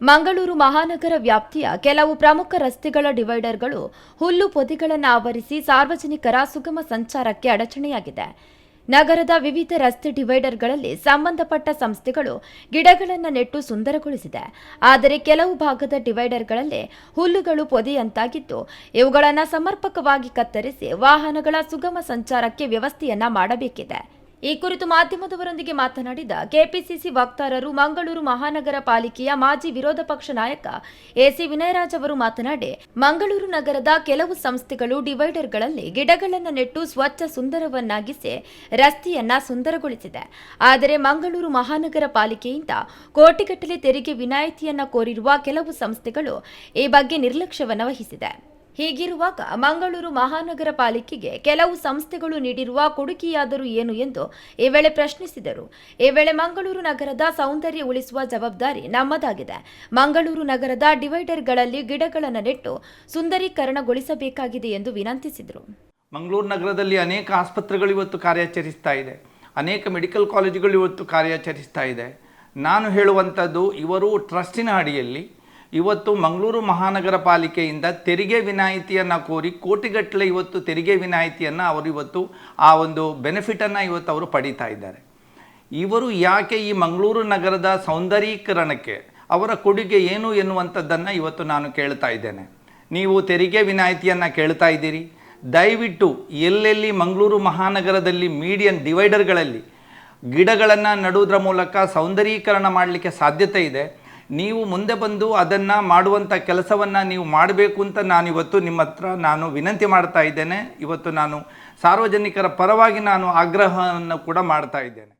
ಮಂಗಳೂರು ಮಹಾನಗರ ವ್ಯಾಪ್ತಿಯ ಕೆಲವು ಪ್ರಮುಖ ರಸ್ತೆಗಳ ಡಿವೈಡರ್ಗಳು ಹುಲ್ಲು ಪೊದೆಗಳನ್ನು ಆವರಿಸಿ ಸಾರ್ವಜನಿಕರ ಸುಗಮ ಸಂಚಾರಕ್ಕೆ ಅಡಚಣೆಯಾಗಿದೆ. ನಗರದ ವಿವಿಧ ರಸ್ತೆ ಡಿವೈಡರ್ಗಳಲ್ಲಿ ಸಂಬಂಧಪಟ್ಟ ಸಂಸ್ಥೆಗಳು ಗಿಡಗಳನ್ನು ನೆಟ್ಟು ಸುಂದರಗೊಳಿಸಿದೆ. ಆದರೆ ಕೆಲವು ಭಾಗದ ಡಿವೈಡರ್ಗಳಲ್ಲಿ ಹುಲ್ಲುಗಳು ಪೊದೆಯಂತಾಗಿದ್ದು, ಇವುಗಳನ್ನು ಸಮರ್ಪಕವಾಗಿ ಕತ್ತರಿಸಿ ವಾಹನಗಳ ಸುಗಮ ಸಂಚಾರಕ್ಕೆ ವ್ಯವಸ್ಥೆಯನ್ನ ಮಾಡಬೇಕಿದೆ. ಈ ಕುರಿತು ಮಾಧ್ಯಮದವರೊಂದಿಗೆ ಮಾತನಾಡಿದ ಕೆಪಿಸಿಸಿ ವಕ್ತಾರರು ಮಂಗಳೂರು ಮಹಾನಗರ ಪಾಲಿಕೆಯ ಮಾಜಿ ವಿರೋಧ ಪಕ್ಷ ನಾಯಕ ಎಸಿ ವಿನಯರಾಜ್ ಅವರು ಮಾತನಾಡಿ, ಮಂಗಳೂರು ನಗರದ ಕೆಲವು ಸಂಸ್ಥೆಗಳು ಡಿವೈಡರ್ಗಳಲ್ಲಿ ಗಿಡಗಳನ್ನು ನೆಟ್ಟು ಸ್ವಚ್ಛ ಸುಂದರವನ್ನಾಗಿಸಿ ರಸ್ತೆಯನ್ನ ಸುಂದರಗೊಳಿಸಿದೆ. ಆದರೆ ಮಂಗಳೂರು ಮಹಾನಗರ ಪಾಲಿಕೆಯಿಂದ ಕೋಟಿಗಟ್ಟಲೆ ತೆರಿಗೆ ವಿನಾಯಿತಿಯನ್ನ ಕೋರಿರುವ ಕೆಲವು ಸಂಸ್ಥೆಗಳು ಈ ಬಗ್ಗೆ ನಿರ್ಲಕ್ಷ್ಯವನ್ನು ವಹಿಸಿದೆ. ಹೀಗಿರುವಾಗ ಮಂಗಳೂರು ಮಹಾನಗರ ಪಾಲಿಕೆಗೆ ಕೆಲವು ಸಂಸ್ಥೆಗಳು ನೀಡಿರುವ ಕೊಡುಗೆಯಾದರೂ ಏನು ಎಂದು ಈ ವೇಳೆ ಪ್ರಶ್ನಿಸಿದರು. ಈ ವೇಳೆ ಮಂಗಳೂರು ನಗರದ ಸೌಂದರ್ಯ ಉಳಿಸುವ ಜವಾಬ್ದಾರಿ ನಮ್ಮದಾಗಿದೆ. ಮಂಗಳೂರು ನಗರದ ಡಿವೈಡರ್ಗಳಲ್ಲಿ ಗಿಡಗಳನ್ನು ನೆಟ್ಟು ಸುಂದರೀಕರಣಗೊಳಿಸಬೇಕಾಗಿದೆ ಎಂದು ವಿನಂತಿಸಿದರು. ಮಂಗಳೂರು ನಗರದಲ್ಲಿ ಅನೇಕ ಆಸ್ಪತ್ರೆಗಳು ಇವತ್ತು ಕಾರ್ಯಾಚರಿಸ್ತಾ ಇದೆ, ಅನೇಕ ಮೆಡಿಕಲ್ ಕಾಲೇಜುಗಳು ಇವತ್ತು ಕಾರ್ಯಾಚರಿಸ್ತಾ ಇದೆ. ನಾನು ಹೇಳುವಂಥದ್ದು, ಇವರು ಟ್ರಸ್ಟಿನ ಅಡಿಯಲ್ಲಿ ಇವತ್ತು ಮಂಗಳೂರು ಮಹಾನಗರ ಪಾಲಿಕೆಯಿಂದ ತೆರಿಗೆ ವಿನಾಯಿತಿಯನ್ನು ಕೋರಿ ಕೋಟಿಗಟ್ಟಲೆ ಇವತ್ತು ತೆರಿಗೆ ವಿನಾಯಿತಿಯನ್ನು ಅವರು ಇವತ್ತು ಆ ಒಂದು ಬೆನಿಫಿಟನ್ನು ಇವತ್ತು ಅವರು ಪಡೀತಾ ಇದ್ದಾರೆ. ಇವರು ಯಾಕೆ ಈ ಮಂಗಳೂರು ನಗರದ ಸೌಂದರೀಕರಣಕ್ಕೆ ಅವರ ಕೊಡುಗೆ ಏನು ಎನ್ನುವಂಥದ್ದನ್ನು ಇವತ್ತು ನಾನು ಕೇಳ್ತಾ ಇದ್ದೇನೆ. ನೀವು ತೆರಿಗೆ ವಿನಾಯಿತಿಯನ್ನು ಕೇಳ್ತಾ ಇದ್ದೀರಿ, ದಯವಿಟ್ಟು ಎಲ್ಲೆಲ್ಲಿ ಮಂಗಳೂರು ಮಹಾನಗರದಲ್ಲಿ ಮೀಡಿಯನ್ ಡಿವೈಡರ್ಗಳಲ್ಲಿ ಗಿಡಗಳನ್ನು ನೆಡುವುದರ ಮೂಲಕ ಸೌಂದರೀಕರಣ ಮಾಡಲಿಕ್ಕೆ ಸಾಧ್ಯತೆ ಇದೆ, ನೀವು ಮುಂದೆ ಬಂದು ಅದನ್ನು ಮಾಡುವಂಥ ಕೆಲಸವನ್ನು ನೀವು ಮಾಡಬೇಕು ಅಂತ ನಾನಿವತ್ತು ನಿಮ್ಮ ಹತ್ರ ನಾನು ವಿನಂತಿ ಮಾಡ್ತಾ ಇದ್ದೇನೆ. ಇವತ್ತು ನಾನು ಸಾರ್ವಜನಿಕರ ಪರವಾಗಿ ನಾನು ಆಗ್ರಹವನ್ನು ಕೂಡ ಮಾಡ್ತಾ ಇದ್ದೇನೆ.